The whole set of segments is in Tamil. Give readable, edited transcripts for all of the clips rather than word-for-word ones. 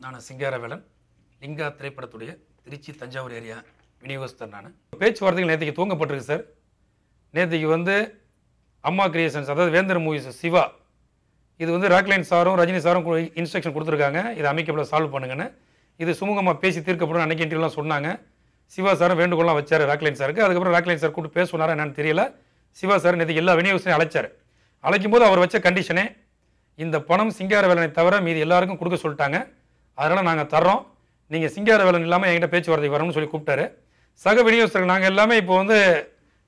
நான் சிங்காரவேலன் லிங்கா திரைப்படத்துடைய திருச்சி தஞ்சாவூர் ஏரியா விநியோகஸ்தர். நான் பேச்சுவார்த்தைகள் நேற்றுக்கு துவங்கப்பட்டிருக்கு சார். நேற்றுக்கு வந்து அம்மா கிரியேஷன்ஸ், அதாவது வேந்தர் மூவிஸ் சிவா, இது வந்து ராக்லைன் சாரும் ரஜினி சாரும் இன்ஸ்ட்ரக்ஷன் கொடுத்துருக்காங்க, இதை அமைக்கப்பட சால்வ் பண்ணுங்கன்னு. இது சுமூகமாக பேசி தீர்க்கப்படும் அன்றைக்கி இன்டர்வியூலாம் சொன்னாங்க. சிவா சாரும் வேண்டுகோள்லாம் வச்சார் ராக்லைன் சாருக்கு. அதுக்கப்புறம் ராக்லைன் சார் கூப்பிட்டு பேச சொன்னாரா என்னன்னு தெரியல. சிவா சார் நேற்று எல்லா விநியோகஸ்தையும் அழைச்சார். அழைக்கும் போது அவர் வச்ச கண்டிஷனே, இந்த பணம் சிங்காரவேலனை தவிர மீது எல்லாருக்கும் கொடுக்க சொல்லிட்டாங்க, அதனால் நாங்கள் தர்றோம், நீங்கள் சிங்காரவேலன் இல்லாமல் என்கிட்ட பேச்சுவார்த்தைக்கு வரணும்னு சொல்லி கூப்பிட்டாரு. சக விநியோகஸ்தர்கள் நாங்கள் எல்லாமே இப்போ வந்து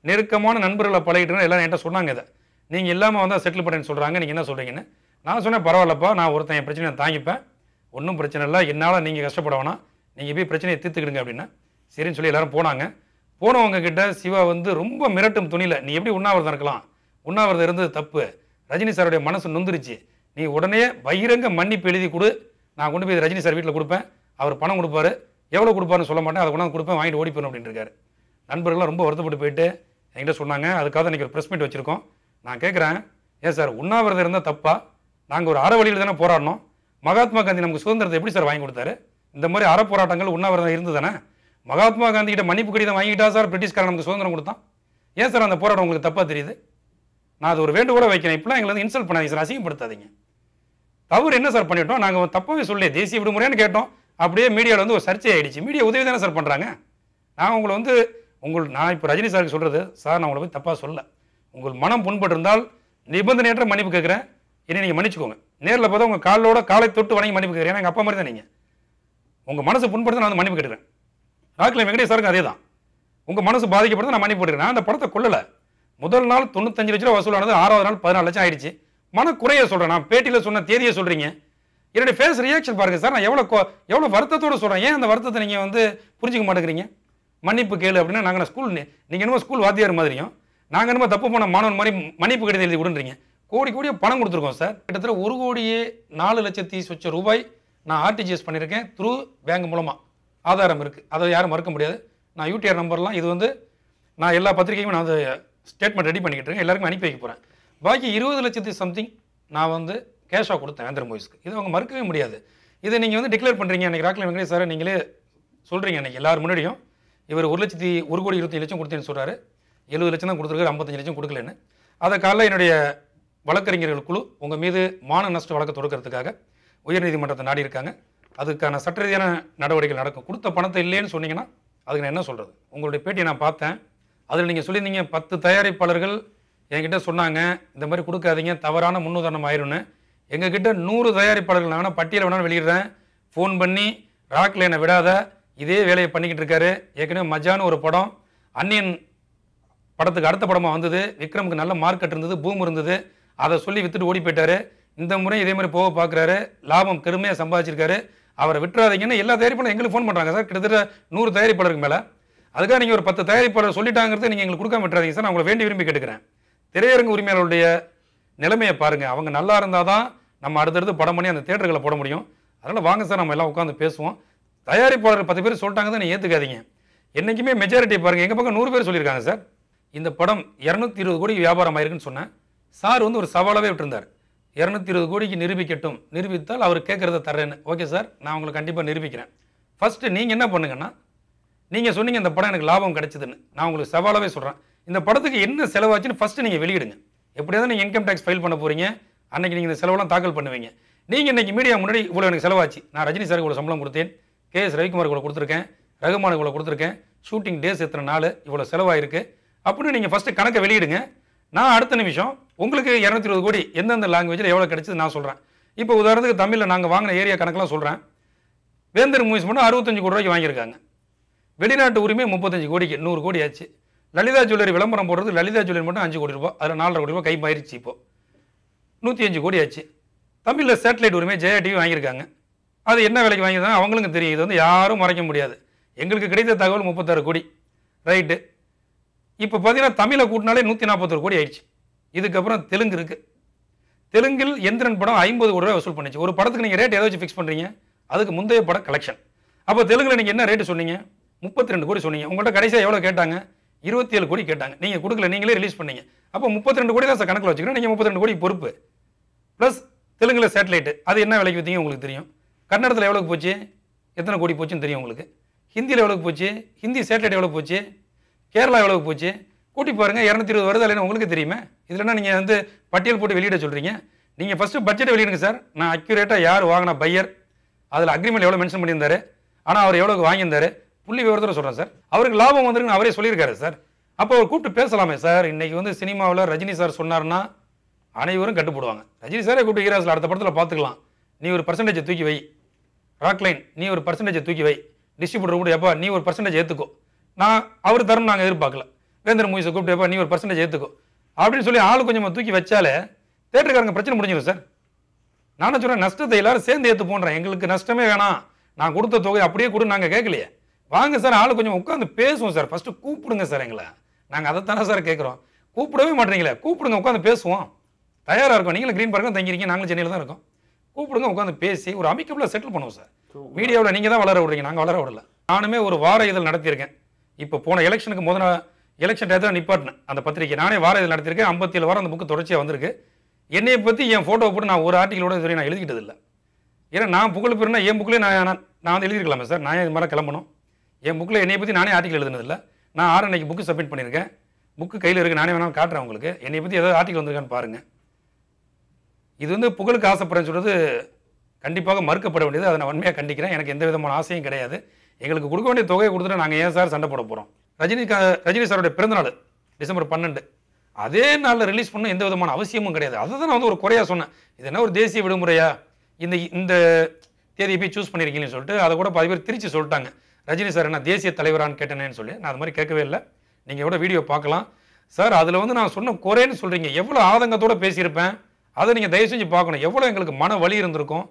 நெருக்கமான நண்பர்களை பழகிட்டு எல்லாம் என்கிட்ட சொன்னாங்க, இதை நீங்கள் இல்லாமல் வந்தால் செட்டில் பண்ணேன்னு சொல்கிறாங்க, நீங்கள் என்ன சொல்கிறீங்கன்னு. நான் சொன்னேன், பரவாயில்லப்பா, நான் ஒருத்தன் என் பிரச்சனையை தாங்கிப்பேன், ஒன்றும் பிரச்சனை இல்லை, என்னால் நீங்கள் கஷ்டப்பட வேணாம், நீங்கள் போய் பிரச்சனையை தீர்த்துக்கிடுங்க அப்படின்னா சரின்னு சொல்லி எல்லோரும் போனாங்க. போனவங்க கிட்ட சிவா வந்து ரொம்ப மிரட்டும் துணியில், நீ எப்படி உண்ணாவிரதம் இருக்கலாம், உண்ணாவிரதம் இருந்தது தப்பு, ரஜினி சாருடைய மனசு நொந்துருச்சு, நீ உடனே பகிரங்க மன்னிப்பு எழுதி கொடு, நான் கொண்டு போய் ரஜினி சார் வீட்டில் கொடுப்பேன், அவர் பணம் கொடுப்பாரு, எவ்வளோ கொடுப்பாருன்னு சொல்ல மாட்டேன், அதை கொண்டாந்து கொடுப்பேன், வாங்கிட்டு ஓடி போயிடும் அப்படின்னு இருக்காரு. நண்பர்கள்லாம் ரொம்ப வருத்தப்பட்டு போயிட்டு என்கிட்ட சொன்னாங்க, அதுக்காக இன்றைக்கி ஒரு ப்ரெஸ் மீட் வச்சுருக்கோம். நான் கேட்குறேன், ஏன் சார் உண்ணாவிரதம் இருந்தால் தப்பா? நாங்கள் ஒரு அற வழியில் தானே போராடணும். மகாத்மா காந்தி நமக்கு சுதந்திரத்தை எப்படி சார் வாங்கி கொடுத்தாரு? இந்த மாதிரி அற போராட்டங்கள் உண்ணாவிரதம் இருந்து தானே. மகாத்மா காந்தி கிட்ட மன்னிப்பு கடிதம் வாங்கிட்டா சார் பிரிட்டிஷ்காரன் நமக்கு சுதந்திரம் கொடுத்தான். ஏன் சார் அந்த போராட்டம் உங்களுக்கு தப்பாக தெரியுது? நான் அது ஒரு வேண்டுகோளை வைக்கிறேன், இப்பெல்லாம் எங்களை வந்து இன்சல்ட் பண்ணாதீங்க சார், அசிங்கப்படுத்தாதீங்க. தவறு என்ன சார் பண்ணிட்டோம்? நாங்கள் தப்பாகவே சொல்லி தேசிய விடுமுறைன்னு கேட்டோம், அப்படியே மீடியாவில் வந்து ஒரு சர்ச்சை ஆகிடுச்சு. மீடியா உதவி தானே சார் பண்ணுறாங்க. நான் உங்களை வந்து நான் இப்போ ரஜினி சாருக்கு சொல்கிறது, சார் நான் உங்களை போய் தப்பாக சொல்ல, உங்கள் மனம் புண்பட்டிருந்தால் நிபந்தனையற்ற மன்னிப்பு கேட்குறேன், இனி நீங்கள் மன்னிச்சுக்கோங்க. நேரில் பார்த்தா உங்கள் காலை தொட்டு வணங்கி மன்னிப்பு கேட்குறேன், எங்கள் அப்பா மாதிரி தான் நீங்கள். உங்கள் மனசு புண்படுத்த நான் வந்து மன்னிப்பு கேட்குறேன். ராக்லைன் வெங்கடேஷ் சாருக்கு அதே தான், உங்கள் மனசு பாதிக்கப்படுறது நான் மன்னிப்பு கேட்குறேன். நான் அந்த படத்தை கொள்ளலை. முதல் நாள் 95 லட்ச ரூபா வசூலானது, 6வது நாள் 14 லட்சம் ஆயிடுச்சு. மனக்குறைய சொல்கிறேன், நான் பேட்டியில் சொன்ன தேதியை சொல்கிறீங்க. என்னுடைய ஃபேஸ் ரியாக்ஷன் பாருங்கள் சார், நான் எவ்வளோ வருத்தத்தோடு சொல்கிறேன். ஏன் அந்த வருத்தத்தை நீங்கள் வந்து புரிஞ்சிக்க மாட்டேங்கிறீங்க? மன்னிப்பு கேளு அப்படின்னா நாங்கள் ஸ்கூல், நீங்கள் என்னமோ ஸ்கூல் வாத்தியார் மாதிரியும், நாங்கள் என்னமோ தப்பு பண்ண மாணவன் மாதிரி மன்னிப்பு கடிதம் எழுதி விடுன்றீங்க. கோடியே பணம் கொடுத்துருக்கோம் சார். கிட்டத்தட்ட 1,04,00,000 ரூபாய் நான் ஆர்டிஜிஎஸ் பண்ணியிருக்கேன், த்ரூ பேங்க் மூலமாக. ஆதாரம் இருக்குது, அதை யாரும் மறுக்க முடியாது. நான் யூடிஆர் நம்பர்லாம், இது வந்து நான் எல்லா பத்திரிகையும் நான் வந்து ஸ்டேட்மெண்ட் ரெடி பண்ணிக்கிட்டு இருக்கேன், எல்லாருக்கும் அனுப்பி வைக்க போகிறேன். பாக்கி 20 லட்சத்து சம்திங் நான் வந்து கேஷாக கொடுத்தேன் வேந்தர் மூவிஸ்க்கு. இது அவங்க மறுக்கவே முடியாது. இதை நீங்கள் வந்து டிக்ளேர் பண்ணுறீங்க அன்றைக்கி ராக்லைன் வெங்கடேஷ் சார், நீங்களே சொல்கிறீங்க அன்றைக்கி எல்லாரும் முன்னாடியும், இவர் 1,01,27,00,000 கொடுத்தேன்னு சொல்கிறாரு, 70 லட்சம் தான் கொடுத்துருக்காரு, 55 லட்சம் கொடுக்கலன்னு. அதை காலையில் என்னுடைய வழக்கறிஞர்கள் குழு உங்கள் மீது மான நஷ்ட வழக்கு தொடுக்கிறதுக்காக உயர்நீதிமன்றத்தை நாடி இருக்காங்க. அதுக்கான சட்ட ரீதியான நடவடிக்கைகள் நடக்கும். கொடுத்த பணத்தை இல்லைன்னு சொன்னீங்கன்னா அதுக்கு நான் என்ன சொல்கிறது? உங்களுடைய பேட்டியை நான் பார்த்தேன், அதில் நீங்கள் சொல்லியிருந்தீங்க 10 தயாரிப்பாளர்கள் என்கிட்ட சொன்னாங்க, இந்த மாதிரி கொடுக்காதீங்க, தவறான முன்னுதாரணம் ஆயிரும்னு. எங்ககிட்ட 100 தயாரிப்பாளர்கள் நான் பட்டியலை வேணாலும் வெளியிடுறேன், ஃபோன் பண்ணி ராக்லைனை விடாத இதே வேலையை பண்ணிக்கிட்டு இருக்காரு. ஏற்கனவே மஜான்னு ஒரு படம், அன்னியன் படத்துக்கு அடுத்த படமாக வந்தது, விக்ரமுக்கு நல்ல மார்க்கெட் இருந்தது, பூம் இருந்தது, அதை சொல்லி வித்துட்டு ஓடி போயிட்டாரு. இந்த முறை இதே மாதிரி போக பார்க்குறாரு, லாபம் கருமையாக சம்பாதிச்சிருக்காரு, அவரை விட்டுறாதீங்கன்னு எல்லா தயாரிப்பாளரும் எங்களுக்கு ஃபோன் பண்ணுறாங்க சார். கிட்டத்தட்ட 100 தயாரிப்பாளருக்கு மேலே. அதுக்காக நீங்கள் ஒரு 10 தயாரிப்பாளர் சொல்லிட்டாங்கிறது நீங்கள் எங்களுக்கு கொடுக்காம விட்டுறாதீங்க சார், நான் உங்களை வேண்டி விரும்பி கேட்டுக்கிறேன். திரையரங்கு உரிமையாளருடைய நிலைமையை பாருங்கள், அவங்க நல்லா இருந்தால் தான் நம்ம அடுத்தடுத்து படம் பண்ணி அந்த தியேட்டர்களை போட முடியும். அதனால் வாங்க சார், நம்ம எல்லாம் உட்காந்து பேசுவோம். தயாரிப்பாளர் 10 பேர் சொல்லிட்டாங்க தான் நீங்கள் ஏற்றுக்காதீங்க. என்றைக்குமே மெஜாரிட்டி பாருங்கள், எங்கள் பக்கம் 100 பேர் சொல்லியிருக்காங்க சார். இந்த படம் 220 கோடி வியாபாரம் ஆயிருக்குன்னு சொன்னேன். சார் வந்து ஒரு சவாலாகவே விட்டுருந்தார், 220 கோடிக்கு நிரூபிக்கட்டும், நிரூபித்தால் அவர் கேட்குறத தர்றேன்னு. ஓகே சார், நான் உங்களுக்கு கண்டிப்பாக நிரூபிக்கிறேன். ஃபஸ்ட்டு நீங்கள் என்ன பண்ணுங்கன்னா, நீங்கள் சொன்னீங்க இந்த படம் எனக்கு லாபம் கிடைச்சதுன்னு, நான் உங்களுக்கு சவாலாகவே சொல்கிறேன், இந்த படத்துக்கு என்ன செலவாச்சுன்னு ஃபஸ்ட்டு நீங்கள் வெளியிடுங்க. எப்படியாவது நீங்கள் இன்கம் டேக்ஸ் ஃபைல் பண்ண போகிறீங்க, அன்றைக்கி நீங்கள் இந்த செலவெல்லாம் தாக்கல் பண்ணுவீங்க. நீங்கள் இன்றைக்கி மீடியா முன்னாடி இவ்வளோ எனக்கு செலவாச்சு, நான் ரஜினி சாருக்கு இவ்வளோ சம்பளம் கொடுத்தேன், கேஎஸ் ரவிக்குமார் இவ்வளோ கொடுத்துருக்கேன், ரகுமானுக்கு இவ்வளோ கொடுத்துருக்கேன், ஷூட்டிங் டேஸ் எத்தனை நாள், இவ்வளோ செலவாயிருக்கு அப்படின்னு நீங்கள் ஃபஸ்ட்டு கணக்கை வெளியிடுங்க. நான் அடுத்த நிமிஷம் உங்களுக்கு 220 கோடி எந்தெந்த லாங்குவேஜில் எவ்வளோ கிடைச்சது நான் சொல்கிறேன். இப்போ உதாரணத்துக்கு தமிழில் நாங்கள் வாங்கின ஏரியா கணக்கெலாம் சொல்கிறேன். வேந்தர் மூவிஸ் மட்டும் 65 கோடி ரூபாய்க்கு வாங்கியிருக்காங்க. வெளிநாட்டு உரிமை 35 கோடிக்கு 100 கோடி ஆச்சு. லலிதா ஜுவல்லரி விளம்பரம் போடுறது, லலிதா ஜுவல்லரி மட்டும் 5 கோடி ரூபாய், அதில் 4.5 கோடி ரூபாய் கை மாறிடுச்சு. இப்போது 105 கோடி ஆச்சு. தமிழில் சேட்டலைட் உரிமை ஜெயா டிவி வாங்கியிருக்காங்க. அது என்ன விலைக்கு வாங்கியிருந்தாங்க அவங்களுக்கும் தெரியும், இது வந்து யாரும் மறைக்க முடியாது. எங்களுக்கு கிடைத்த தகவல் 36 கோடி ரைட்டு. இப்போ பார்த்தீங்கன்னா தமிழை கூட்டினாலே 141 கோடி ஆயிடுச்சு. இதுக்கப்புறம் தெலுங்கு இருக்குது. தெலுங்கில் எந்திரன் படம் 50 கோடி ரூபாய் வசூல் பண்ணிச்சு. ஒரு படத்துக்கு நீங்கள் ரேட் எதை வச்சு ஃபிக்ஸ் பண்ணுறீங்க? அதுக்கு முந்தைய படம் கலெக்ஷன். அப்போ தெலுங்கில் நீங்கள் என்ன ரேட்டு சொன்னீங்க? 32 கோடி சொன்னீங்க. உங்கள்கிட்ட கடைசியாக எவ்வளோ கேட்டாங்க? 27 கோடி கேட்டாங்க. நீங்கள் கொடுக்கல, நீங்களே ரிலீஸ் பண்ணீங்க. அப்போ 32 கோடி தான் சார் கணக்கில் வச்சுக்கிறோம். நீங்கள் 32 கோடி பொறுப்பு ப்ளஸ் தெலுங்கில் சேட்டலைட்டு அது என்ன விலைக்கு விற்றீங்க உங்களுக்கு தெரியும். கன்னடத்தில் எவ்வளோக்கு போச்சு, எத்தனை கோடி போச்சுன்னு தெரியும் உங்களுக்கு. ஹிந்தியில் எவ்வளோக்கு போச்சு, ஹிந்தி சேட்டலைட் எவ்வளோ போச்சு, கேரளா எவ்வளோக்கு போச்சு, கூட்டி பாருங்கள். 220 வருது இல்லைன்னு உங்களுக்கு தெரியுமே. இதுலன்னா நீங்கள் வந்து பட்டியல் போட்டு வெளியிட சொல்கிறீங்க. நீங்கள் ஃபஸ்ட்டு பட்ஜெட்டை வெளியிடுங்க சார். நான் அக்யூரேட்டாக யார் வாங்கினா பையர், அதில் அக்ரிமெண்ட் எவ்வளோ மென்ஷன் பண்ணியிருந்தாரு, ஆனால் அவர் எவ்வளோக்கு வாங்கியிருந்தாரு, புள்ளி விவரத்தில் சொல்கிறேன் சார். அவருக்கு லாபம் வந்துருக்குன்னு அவரே சொல்லியிருக்காரு சார். அப்போ அவர் கூப்பிட்டு பேசலாமே சார். இன்றைக்கி வந்து சினிமாவில் ரஜினி சார் சொன்னார்னா அனைவரும் கட்டுப்படுவாங்க. ரஜினி சாரே கூப்பிட்டு ஹீரோஸில் அடுத்த படத்தில் பார்த்துக்கலாம். நீ ஒரு பர்சன்டேஜை தூக்கி வை, ராக்லைன் நீ ஒரு பர்சன்டேஜை தூக்கி வை, டிஸ்ட்ரிபியூட்டர் கூட எப்பா நீ ஒரு பர்சன்டேஜ் ஏற்றுக்கோ. நான் அவர் தரணும் நாங்கள் எதிர்பார்க்கல. வேந்தர் மூவிஸை கூப்பிட்டு எப்பா நீ ஒரு பர்சன்டேஜ் ஏற்றுக்கோ அப்படின்னு சொல்லி ஆளு கொஞ்சமாக தூக்கி வச்சாலே தேட்டருக்காரங்க பிரச்சனை முடிஞ்சிடும் சார். நானும் சொல்கிறேன், நஷ்டத்தை எல்லாரும் சேர்ந்து ஏற்று போன்றேன். எங்களுக்கு நஷ்டமே வேணாம், நான் கொடுத்த தொகை அப்படியே கொடு, நாங்கள் கேட்கலையே. வாங்க சார், ஆளு கொஞ்சம் உட்காந்து பேசுவோம் சார். ஃபஸ்ட்டு கூப்பிடுங்க சார் எங்களை. நாங்கள் அதைத்தானே சார் கேட்குறோம். கூப்பிடவே மாட்டீங்களே, கூப்பிடுங்க, உட்காந்து பேசுவோம். தயாராக இருக்கும். நீங்களும் க்ரீன் பார்க்கில் தங்கிருக்கீங்க, நாங்களும் சென்னையில் தான் இருக்கோம். கூப்பிடுங்க, உட்காந்து பேசி ஒரு அமிக்கபிளாக செட்டில் பண்ணுவோம் சார். மீடியாவில் நீங்கள் தான் வளர விடுறீங்க, நாங்கள் வளர விடல. நானுமே ஒரு வார இதழ் நடத்தியிருக்கேன். இப்போ போன எலெக்ஷனுக்கு முதல்ல எலெக்ஷன் டயத்தில் நிப்பாட்டினேன் அந்த பத்திரிக்கை. நானே வார இதழ் நடத்தியிருக்கேன். 57 வாரம் அந்த புக்கு தொடர்ச்சியாக வந்திருக்கு. என்னையை பற்றி என் ஃபோட்டோவை போட்டு நான் ஒரு ஆர்டிகளோட இதுவரை நான் எழுதிக்கிட்டது இல்லை. ஏன்னா நான் புகழ் பெறுனா என் புக்கிலே நான் வந்து எழுதிருக்கலாமே சார். நான் இது மாதிரி கிளம்பணும். என் புக்கில் என்னை பற்றி நானே ஆர்டிகல் எழுதுனதில்லை. நான் 6 அன்னைக்கு புக்கு சப்மிட் பண்ணியிருக்கேன். புக்கு கையில் இருக்குது, நானே வேணாலும் காட்டுறேன் உங்களுக்கு. என்னை பற்றி ஏதாவது ஆர்டிகல் வந்திருக்கான்னு பாருங்கள். இது வந்து புகழுக்கு ஆசைப்படுறேன்னு சொல்கிறது கண்டிப்பாக மறுக்கப்பட வேண்டியது. அதை நான் உண்மையாக கண்டிக்கிறேன். எனக்கு எந்த விதமான ஆசையும் கிடையாது. எங்களுக்கு கொடுக்க வேண்டிய தொகையை கொடுத்துட்டு நாங்கள் ஏன் சார் சண்டை போட போகிறோம்? ரஜினி சாருடைய பிறந்தநாள் டிசம்பர் 12, அதே நாளில் ரிலீஸ் பண்ணணும் எந்த விதமான அவசியமும் கிடையாது. அதை தான் நான் வந்து ஒரு குறையாக சொன்னேன். இது என்ன ஒரு தேசிய விடுமுறையா, இந்த தேதியை போய் சூஸ் பண்ணியிருக்கீங்கன்னு சொல்லிட்டு அதை கூட பாதி பேர் திருச்சி சொல்லிட்டாங்க. ரஜினி சார் என்ன தேசிய தலைவரான்னு கேட்டேனேன்னு சொல்லி. நான் அது மாதிரி கேட்கவே இல்லை. நீங்கள் எவ்வளோ வீடியோ பார்க்கலாம் சார். அதில் வந்து நான் சொன்ன குறைன்னு சொல்கிறீங்க. எவ்வளோ ஆதங்கத்தோடு பேசியிருப்பேன் அதை நீங்கள் தயவு செஞ்சு பார்க்கணும். எவ்வளோ எங்களுக்கு மன வலி இருந்திருக்கும்.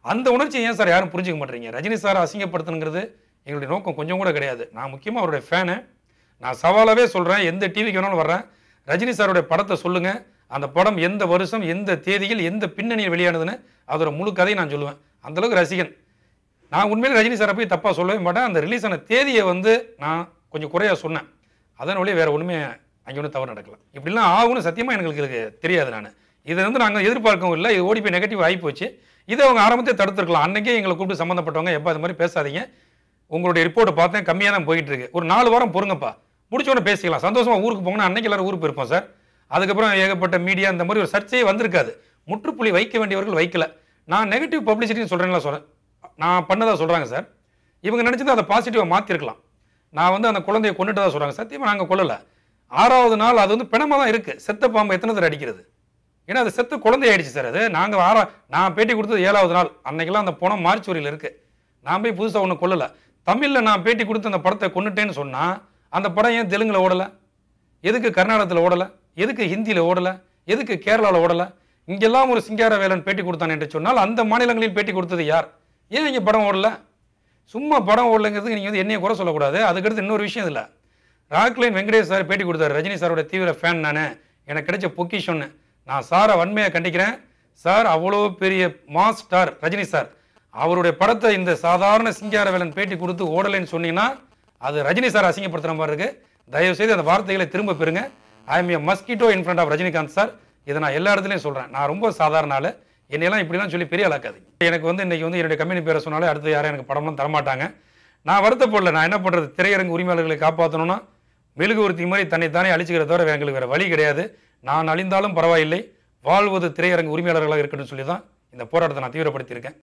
அந்த உணர்ச்சி ஏன் சார் யாரும் புரிஞ்சிக்க மாட்டேறீங்க? ரஜினி சார் அசிங்கப்படுத்தணுங்கிறது எங்களுடைய நோக்கம் கொஞ்சம் கூட கிடையாது. நான் முக்கியமாக அவருடைய ஃபேனு. நான் சவாலாகவே சொல்கிறேன், எந்த டிவிக்கு வேணாலும் வர்றேன். ரஜினி சாருடைய படத்தை சொல்லுங்கள். அந்த படம் எந்த வருஷம், எந்த தேதியில், எந்த பின்னணியில் வெளியானதுன்னு அதோட முழு கதையை நான் சொல்லுவேன். அந்தளவுக்கு ரசிகன் நான். உண்மையிலே ரஜினி சாரை போய் தப்பாக சொல்லவே மாட்டேன். அந்த ரிலீஸ் ஆன தேதியை வந்து நான் கொஞ்சம் குறையாக சொன்னேன். அதன் வழியே வேறு ஒன்றுமே அங்கே ஒன்றும் தவறு நடக்கலாம். இப்படிலாம் ஆகும்னு சத்தியமாக எங்களுக்கு தெரியாது. நான் இதை வந்து நாங்கள் எதிர்பார்க்கவும் இல்லை. இது ஓடி போய் நெகட்டிவ் ஆகி போச்சு. இதை அவங்க ஆரம்பத்தை தடுத்துருக்கலாம். அன்றைக்கே எங்களை கூப்பிட்டு சம்மந்தப்பட்டவங்க எப்போ அது மாதிரி பேசாதீங்க, உங்களுடைய ரிப்போர்ட்டை பார்த்தேன் கம்மியாக தான் போயிட்டு இருக்கு, ஒரு 4 வாரம் பொறுங்கப்பா, முடிச்சோடனே பேசிக்கலாம், சந்தோஷமாக ஊருக்கு போங்கன்னா அன்னைக்கு எல்லாரும் ஊருக்கு போயிருப்போம் சார். அதுக்கப்புறம் ஏகப்பட்ட மீடியா இந்த மாதிரி ஒரு சர்ச்சையே வந்திருக்காது. முற்றுப்புள்ளி வைக்க வேண்டியவர்கள் வைக்கல. நான் நெகட்டிவ் பப்ளிசிட்டின்னு சொல்கிறேங்களா சொல்கிறேன், நான் பண்ணதாக சொல்கிறாங்க சார். இவங்க நினச்சது அதை பாசிட்டிவாக மாற்றிருக்கலாம். நான் வந்து அந்த குழந்தையை கொண்டுட்டு தான் சொல்கிறாங்க. சத்தியமாக நாங்கள் கொல்லலை. 6வது நாள் அது வந்து பிணமாக தான் இருக்குது. செத்த பாம்பு எத்தனை தடவை அடிக்கிறது? ஏன்னா அது செத்து குழந்தை ஆயிடுச்சு சார். அது நான் பேட்டி கொடுத்தது 7வது நாள். அன்னைக்கெல்லாம் அந்த பணம் மார்ச்சுவரியில் இருக்குது. நான் போய் புதுசாக ஒன்று கொல்லலை. தமிழில் நான் பேட்டி கொடுத்து அந்த படத்தை கொண்டுட்டேன்னு சொன்னால் அந்த படம் ஏன் தெலுங்கில் ஓடலை? எதுக்கு கர்நாடகத்தில் ஓடலை? எதுக்கு ஹிந்தியில் ஓடலை? எதுக்கு கேரளாவில் ஓடலை? இங்கெல்லாம் ஒரு சிங்கார வேலன் பேட்டி கொடுத்தான் என்று சொன்னால் அந்த மாநிலங்களில் பேட்டி கொடுத்தது யார்? ஏன் இங்கே படம் ஓடலை? சும்மா படம் ஓடலைங்கிறதுக்கு நீங்கள் வந்து என்னையை குறை சொல்லக்கூடாது. அதுக்கடுத்து இன்னொரு விஷயம் இல்லை. ராக்லைன் வெங்கடேஷ் சார் பேட்டி கொடுத்தாரு. ரஜினி சாரோட தீவிர ஃபேன் நான், எனக்கு கிடைச்ச பொக்கிஷன்னு. நான் சாரை வன்மையாக கண்டிக்கிறேன். சார் அவ்வளோ பெரிய மாஸ் ஸ்டார் ரஜினி சார், அவருடைய படத்தை இந்த சாதாரண சிங்கார வேலன் பேட்டி கொடுத்து ஓடலைன்னு சொன்னீங்கன்னா அது ரஜினி சார் அசிங்கப்படுத்துகிற மாதிரி இருக்குது. தயவுசெய்து அந்த வார்த்தைகளை திரும்ப பெறுங்க. I am a mosquito in front of Rajinikanth sir. இதை நான் எல்லா இடத்துலையும் சொல்கிறேன். நான் ரொம்ப சாதாரண ஆள். என்னையெல்லாம் இப்படிலாம் சொல்லி பெரிய ஆளாக்காதீங்க. எனக்கு வந்து இன்றைக்கி வந்து என்னுடைய கம்பெனி பேரை சொன்னாலே அடுத்து யாரும் எனக்கு படம்லாம் தரமாட்டாங்க. நான் வருத்தப்படல. நான் என்ன பண்ணுறது, திரையரங்கு உரிமையாளர்களை காப்பாற்றணும்னா மெழுகுவர்த்தி மாதிரி தன்னைத்தானே அழிச்சுக்கிற தவிர எங்களுக்கு வேறு வழி கிடையாது. நான் அழிந்தாலும் பரவாயில்லை, வாழ்வது திரையரங்கு உரிமையாளர்களாக இருக்கணும்னு சொல்லி தான் இந்த போராட்டத்தை நான் தீவிரப்படுத்தியிருக்கேன்.